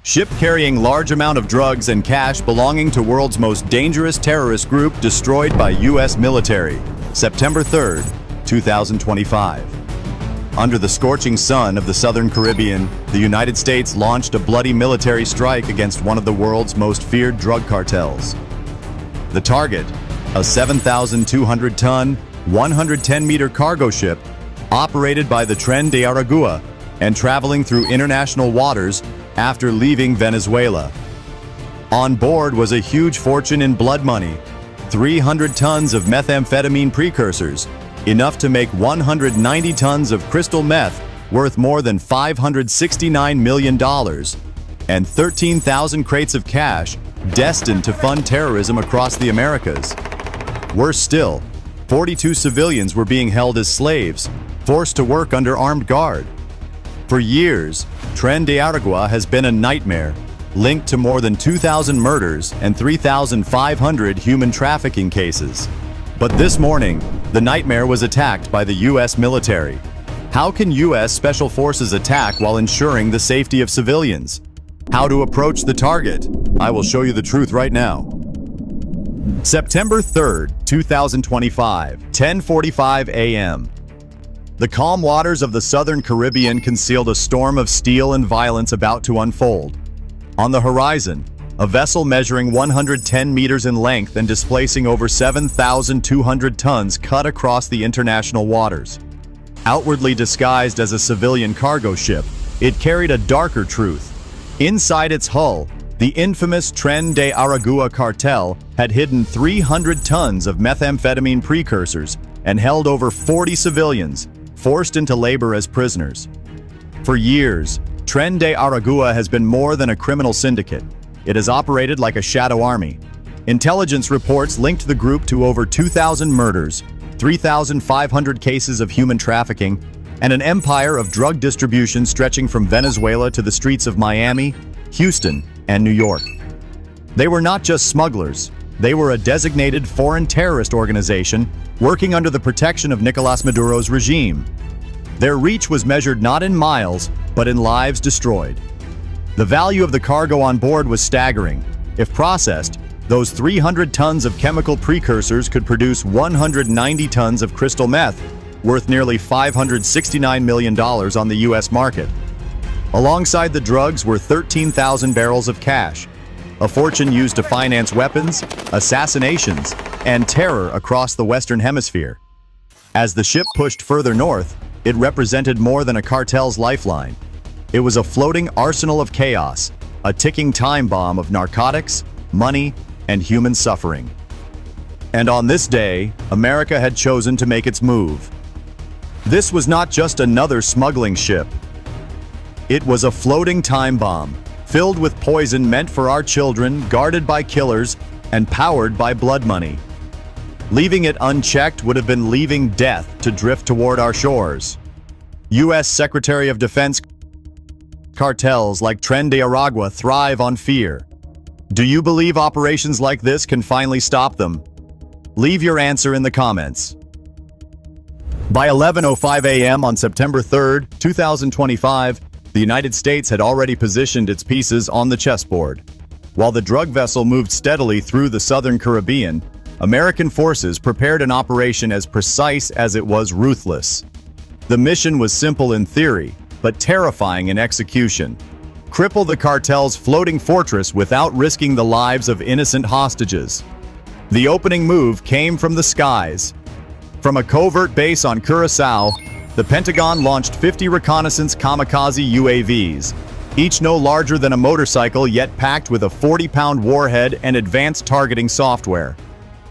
Ship carrying large amount of drugs and cash belonging to world's most dangerous terrorist group destroyed by U.S. military. September 3rd, 2025. Under the scorching sun of the Southern Caribbean, the United States launched a bloody military strike against one of the world's most feared drug cartels. The target, a 7,200-ton, 110-meter cargo ship operated by the Tren de Aragua and traveling through international waters after leaving Venezuela. On board was a huge fortune in blood money, 300 tons of methamphetamine precursors, enough to make 190 tons of crystal meth worth more than $569 million, and 13,000 crates of cash destined to fund terrorism across the Americas. Worse still, 42 civilians were being held as slaves, forced to work under armed guard. For years, Tren de Aragua has been a nightmare, linked to more than 2,000 murders and 3,500 human trafficking cases. But this morning, the nightmare was attacked by the U.S. military. How can U.S. Special Forces attack while ensuring the safety of civilians? How to approach the target? I will show you the truth right now. September 3rd, 2025, 10:45 a.m. The calm waters of the Southern Caribbean concealed a storm of steel and violence about to unfold. On the horizon, a vessel measuring 110 meters in length and displacing over 7,200 tons cut across the international waters. Outwardly disguised as a civilian cargo ship, it carried a darker truth. Inside its hull, the infamous Tren de Aragua cartel had hidden 300 tons of methamphetamine precursors and held over 40 civilians, forced into labor as prisoners. For years, Tren de Aragua has been more than a criminal syndicate. It has operated like a shadow army. Intelligence reports linked the group to over 2,000 murders, 3,500 cases of human trafficking, and an empire of drug distribution stretching from Venezuela to the streets of Miami, Houston, and New York. They were not just smugglers. They were a designated foreign terrorist organization working under the protection of Nicolas Maduro's regime. Their reach was measured not in miles, but in lives destroyed. The value of the cargo on board was staggering. If processed, those 300 tons of chemical precursors could produce 190 tons of crystal meth, worth nearly $569 million on the U.S. market. Alongside the drugs were 13,000 barrels of cash, a fortune used to finance weapons, assassinations, and terror across the Western Hemisphere. As the ship pushed further north, it represented more than a cartel's lifeline. It was a floating arsenal of chaos, a ticking time bomb of narcotics, money, and human suffering. And on this day, America had chosen to make its move. This was not just another smuggling ship. It was a floating time bomb, filled with poison meant for our children, guarded by killers, and powered by blood money. Leaving it unchecked would have been leaving death to drift toward our shores. U.S. Secretary of Defense. Cartels like Tren de Aragua thrive on fear. Do you believe operations like this can finally stop them? Leave your answer in the comments. By 11:05 a.m. on September 3rd, 2025, the United States had already positioned its pieces on the chessboard. While the drug vessel moved steadily through the Southern Caribbean, American forces prepared an operation as precise as it was ruthless. The mission was simple in theory, but terrifying in execution. Cripple the cartel's floating fortress without risking the lives of innocent hostages. The opening move came from the skies. From a covert base on Curaçao, the Pentagon launched 50 reconnaissance kamikaze UAVs, each no larger than a motorcycle yet packed with a 40-pound warhead and advanced targeting software.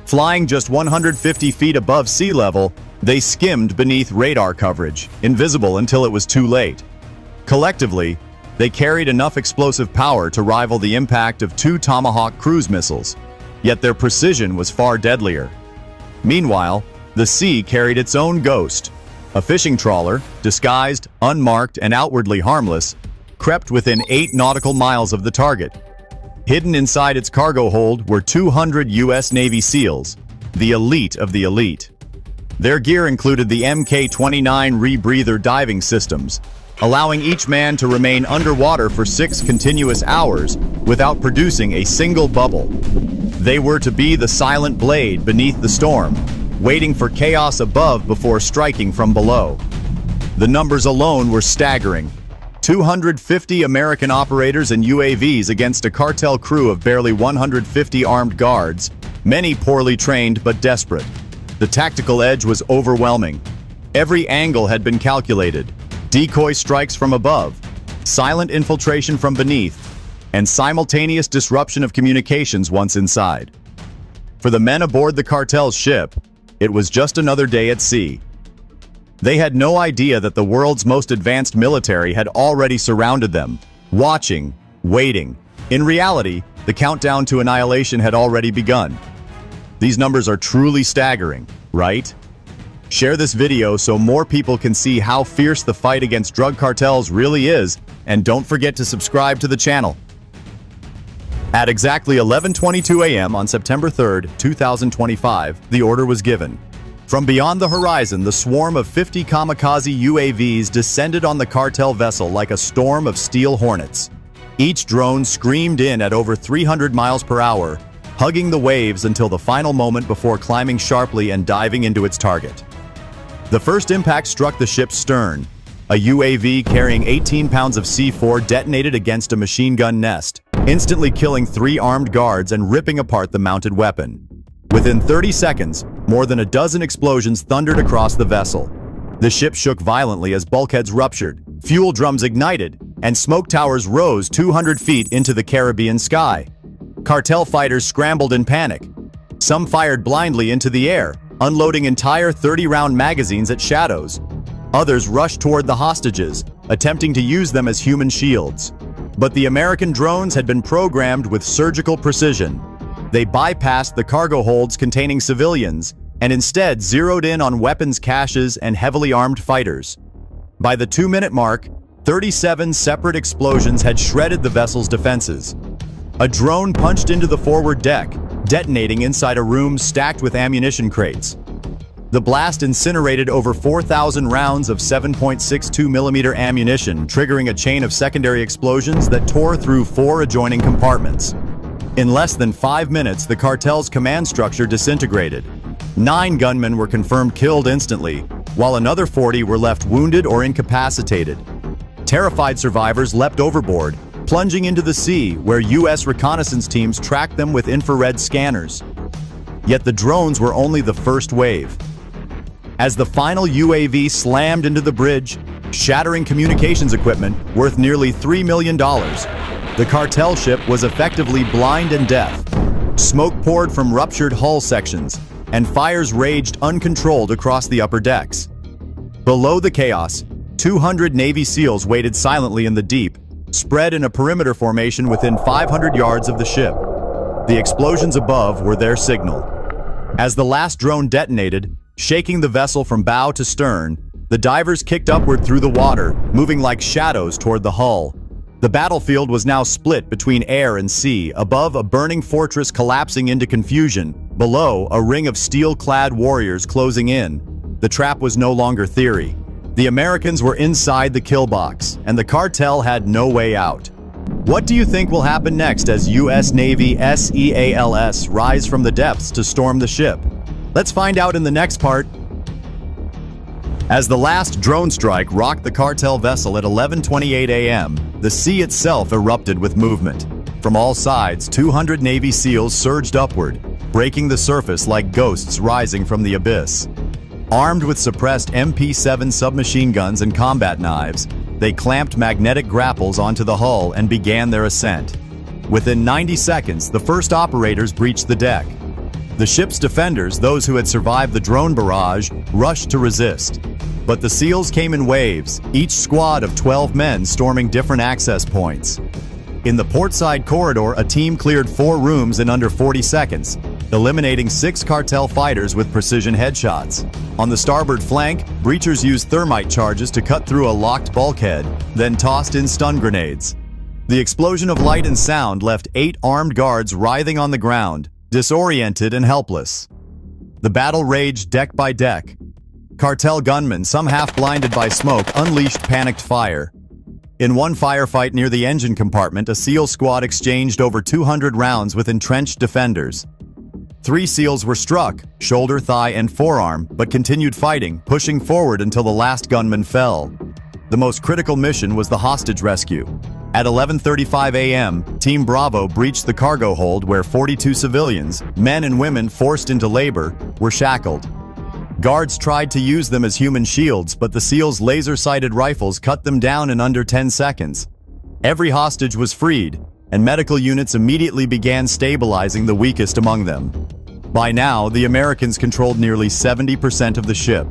Flying just 150 feet above sea level, they skimmed beneath radar coverage, invisible until it was too late. Collectively, they carried enough explosive power to rival the impact of 2 Tomahawk cruise missiles, yet their precision was far deadlier. Meanwhile, the sea carried its own ghost. A fishing trawler, disguised, unmarked, and outwardly harmless, crept within 8 nautical miles of the target. Hidden inside its cargo hold were 200 U.S. Navy SEALs, the elite of the elite. Their gear included the Mk-29 rebreather diving systems, allowing each man to remain underwater for 6 continuous hours without producing a single bubble. They were to be the silent blade beneath the storm, waiting for chaos above before striking from below. The numbers alone were staggering. 250 American operators and UAVs against a cartel crew of barely 150 armed guards, many poorly trained but desperate. The tactical edge was overwhelming. Every angle had been calculated. Decoy strikes from above, silent infiltration from beneath, and simultaneous disruption of communications once inside. For the men aboard the cartel's ship, it was just another day at sea. They had no idea that the world's most advanced military had already surrounded them, watching, waiting. In reality, the countdown to annihilation had already begun. These numbers are truly staggering, right? Share this video so more people can see how fierce the fight against drug cartels really is, and don't forget to subscribe to the channel. At exactly 11:22 a.m. on September 3rd, 2025, the order was given. From beyond the horizon, the swarm of 50 kamikaze UAVs descended on the cartel vessel like a storm of steel hornets. Each drone screamed in at over 300 miles per hour, hugging the waves until the final moment before climbing sharply and diving into its target. The first impact struck the ship's stern. A UAV carrying 18 pounds of C4 detonated against a machine gun nest, instantly killing 3 armed guards and ripping apart the mounted weapon. Within 30 seconds, more than a dozen explosions thundered across the vessel. The ship shook violently as bulkheads ruptured, fuel drums ignited, and smoke towers rose 200 feet into the Caribbean sky. Cartel fighters scrambled in panic. Some fired blindly into the air, unloading entire 30-round magazines at shadows. Others rushed toward the hostages, attempting to use them as human shields. But the American drones had been programmed with surgical precision. They bypassed the cargo holds containing civilians and instead zeroed in on weapons caches and heavily armed fighters. By the 2-minute mark, 37 separate explosions had shredded the vessel's defenses. A drone punched into the forward deck, detonating inside a room stacked with ammunition crates. The blast incinerated over 4,000 rounds of 7.62mm ammunition, triggering a chain of secondary explosions that tore through 4 adjoining compartments. In less than 5 minutes, the cartel's command structure disintegrated. 9 gunmen were confirmed killed instantly, while another 40 were left wounded or incapacitated. Terrified survivors leapt overboard, plunging into the sea, where U.S. reconnaissance teams tracked them with infrared scanners. Yet the drones were only the first wave. As the final UAV slammed into the bridge, shattering communications equipment worth nearly $3 million, the cartel ship was effectively blind and deaf. Smoke poured from ruptured hull sections, and fires raged uncontrolled across the upper decks. Below the chaos, 200 Navy SEALs waited silently in the deep, spread in a perimeter formation within 500 yards of the ship. The explosions above were their signal. As the last drone detonated, shaking the vessel from bow to stern, the divers kicked upward through the water, moving like shadows toward the hull. The battlefield was now split between air and sea, above a burning fortress collapsing into confusion, below a ring of steel-clad warriors closing in. The trap was no longer theory. The Americans were inside the kill box, and the cartel had no way out. What do you think will happen next as U.S. Navy SEALs rise from the depths to storm the ship? Let's find out in the next part. As the last drone strike rocked the cartel vessel at 11:28 a.m., the sea itself erupted with movement. From all sides, 200 Navy SEALs surged upward, breaking the surface like ghosts rising from the abyss. Armed with suppressed MP7 submachine guns and combat knives, they clamped magnetic grapples onto the hull and began their ascent. Within 90 seconds, the first operators breached the deck. The ship's defenders, those who had survived the drone barrage, rushed to resist. But the SEALs came in waves, each squad of 12 men storming different access points. In the portside corridor, a team cleared 4 rooms in under 40 seconds, eliminating 6 cartel fighters with precision headshots. On the starboard flank, breachers used thermite charges to cut through a locked bulkhead, then tossed in stun grenades. The explosion of light and sound left 8 armed guards writhing on the ground, disoriented and helpless. The battle raged deck by deck. Cartel gunmen, some half-blinded by smoke, unleashed panicked fire. In one firefight near the engine compartment, a SEAL squad exchanged over 200 rounds with entrenched defenders. 3 SEALs were struck, shoulder, thigh, and forearm, but continued fighting, pushing forward until the last gunman fell. The most critical mission was the hostage rescue. At 11:35 a.m., Team Bravo breached the cargo hold where 42 civilians, men and women forced into labor, were shackled. Guards tried to use them as human shields, but the SEALs' laser-sighted rifles cut them down in under 10 seconds. Every hostage was freed, and medical units immediately began stabilizing the weakest among them. By now, the Americans controlled nearly 70% of the ship.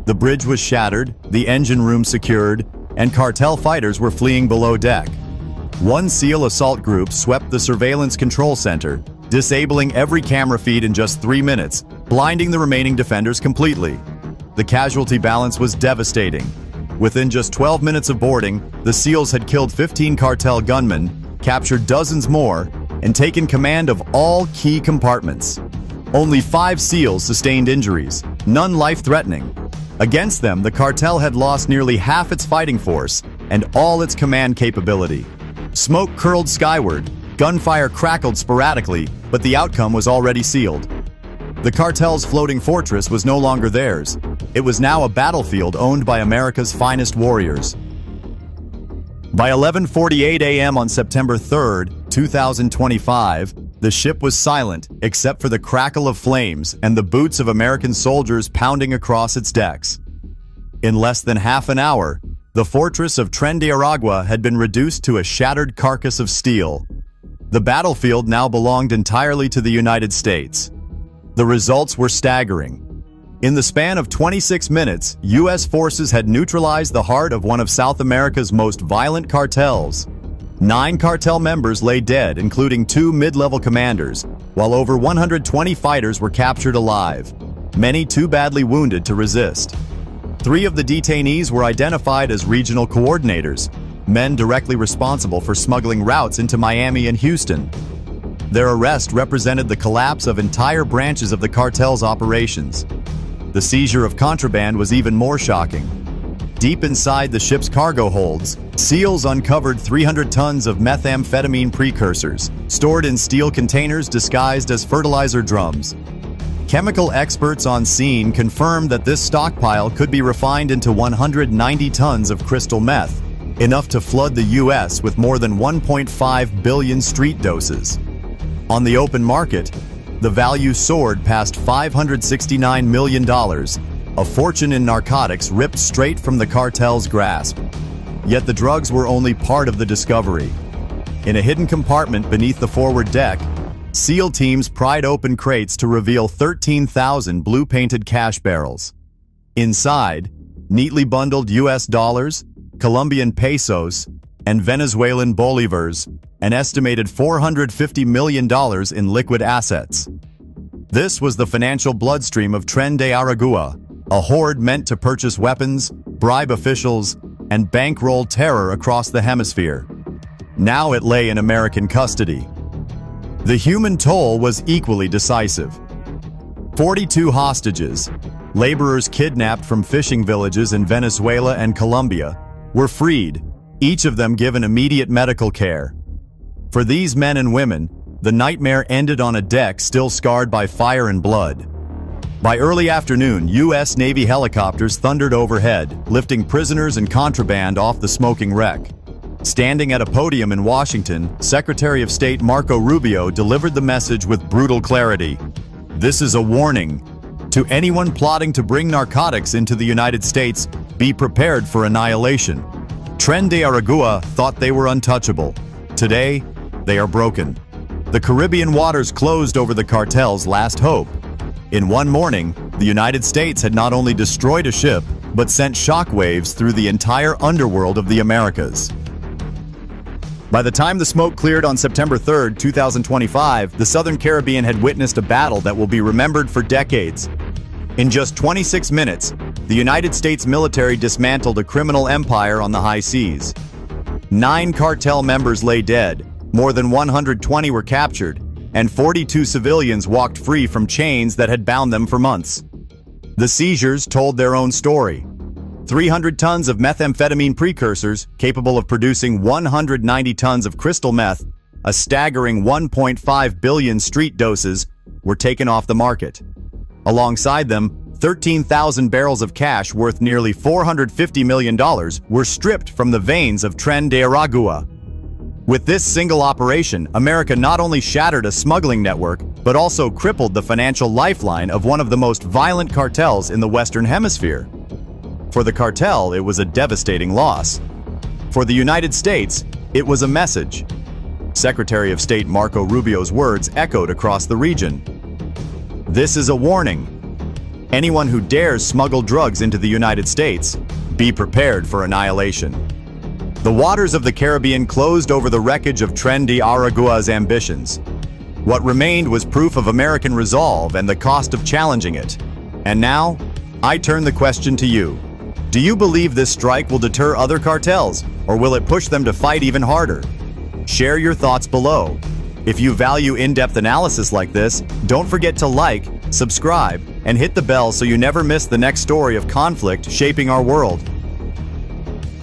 The bridge was shattered, the engine room secured, and cartel fighters were fleeing below deck. One SEAL assault group swept the surveillance control center, disabling every camera feed in just 3 minutes, blinding the remaining defenders completely. The casualty balance was devastating. Within just 12 minutes of boarding, the SEALs had killed 15 cartel gunmen, captured dozens more, and taken command of all key compartments. Only 5 SEALs sustained injuries, none life-threatening. Against them, the cartel had lost nearly half its fighting force and all its command capability. Smoke curled skyward, gunfire crackled sporadically, but the outcome was already sealed. The cartel's floating fortress was no longer theirs. It was now a battlefield owned by America's finest warriors. By 11:48 a.m. on September 3, 2025, the ship was silent except for the crackle of flames and the boots of American soldiers pounding across its decks. In less than half an hour, the fortress of Tren de Aragua had been reduced to a shattered carcass of steel. The battlefield now belonged entirely to the United States. The results were staggering. In the span of 26 minutes, U.S. forces had neutralized the heart of one of South America's most violent cartels. 9 cartel members lay dead, including 2 mid-level commanders, while over 120 fighters were captured alive, many too badly wounded to resist. 3 of the detainees were identified as regional coordinators, men directly responsible for smuggling routes into Miami and Houston. Their arrest represented the collapse of entire branches of the cartel's operations. The seizure of contraband was even more shocking. Deep inside the ship's cargo holds, SEALs uncovered 300 tons of methamphetamine precursors, stored in steel containers disguised as fertilizer drums. Chemical experts on scene confirmed that this stockpile could be refined into 190 tons of crystal meth, enough to flood the U.S. with more than 1.5 billion street doses. On the open market, the value soared past $569 million, a fortune in narcotics ripped straight from the cartel's grasp. Yet the drugs were only part of the discovery. In a hidden compartment beneath the forward deck, SEAL teams pried open crates to reveal 13,000 blue-painted cash barrels. Inside, neatly bundled U.S. dollars, Colombian pesos, and Venezuelan bolivars, an estimated $450 million in liquid assets. This was the financial bloodstream of Tren de Aragua, a horde meant to purchase weapons, bribe officials, and bankroll terror across the hemisphere. Now it lay in American custody. The human toll was equally decisive. 42 hostages, laborers kidnapped from fishing villages in Venezuela and Colombia, were freed, each of them given immediate medical care. For these men and women, the nightmare ended on a deck still scarred by fire and blood. By early afternoon, U.S. Navy helicopters thundered overhead, lifting prisoners and contraband off the smoking wreck. Standing at a podium in Washington, Secretary of State Marco Rubio delivered the message with brutal clarity. This is a warning. To anyone plotting to bring narcotics into the United States, be prepared for annihilation. Tren de Aragua thought they were untouchable. Today, they are broken. The Caribbean waters closed over the cartel's last hope. In one morning, the United States had not only destroyed a ship, but sent shockwaves through the entire underworld of the Americas. By the time the smoke cleared on September 3, 2025, the Southern Caribbean had witnessed a battle that will be remembered for decades. In just 26 minutes, the United States military dismantled a criminal empire on the high seas. 9 cartel members lay dead, more than 120 were captured, and 42 civilians walked free from chains that had bound them for months. The seizures told their own story. 300 tons of methamphetamine precursors, capable of producing 190 tons of crystal meth, a staggering 1.5 billion street doses, were taken off the market. Alongside them, 13,000 barrels of cash worth nearly $450 million were stripped from the veins of Tren de Aragua. With this single operation, America not only shattered a smuggling network, but also crippled the financial lifeline of one of the most violent cartels in the Western Hemisphere. For the cartel, it was a devastating loss. For the United States, it was a message. Secretary of State Marco Rubio's words echoed across the region. This is a warning. Anyone who dares smuggle drugs into the United States, be prepared for annihilation. The waters of the Caribbean closed over the wreckage of Tren de Aragua's ambitions. What remained was proof of American resolve and the cost of challenging it. And now, I turn the question to you. Do you believe this strike will deter other cartels, or will it push them to fight even harder? Share your thoughts below. If you value in-depth analysis like this, don't forget to like, subscribe, and hit the bell so you never miss the next story of conflict shaping our world.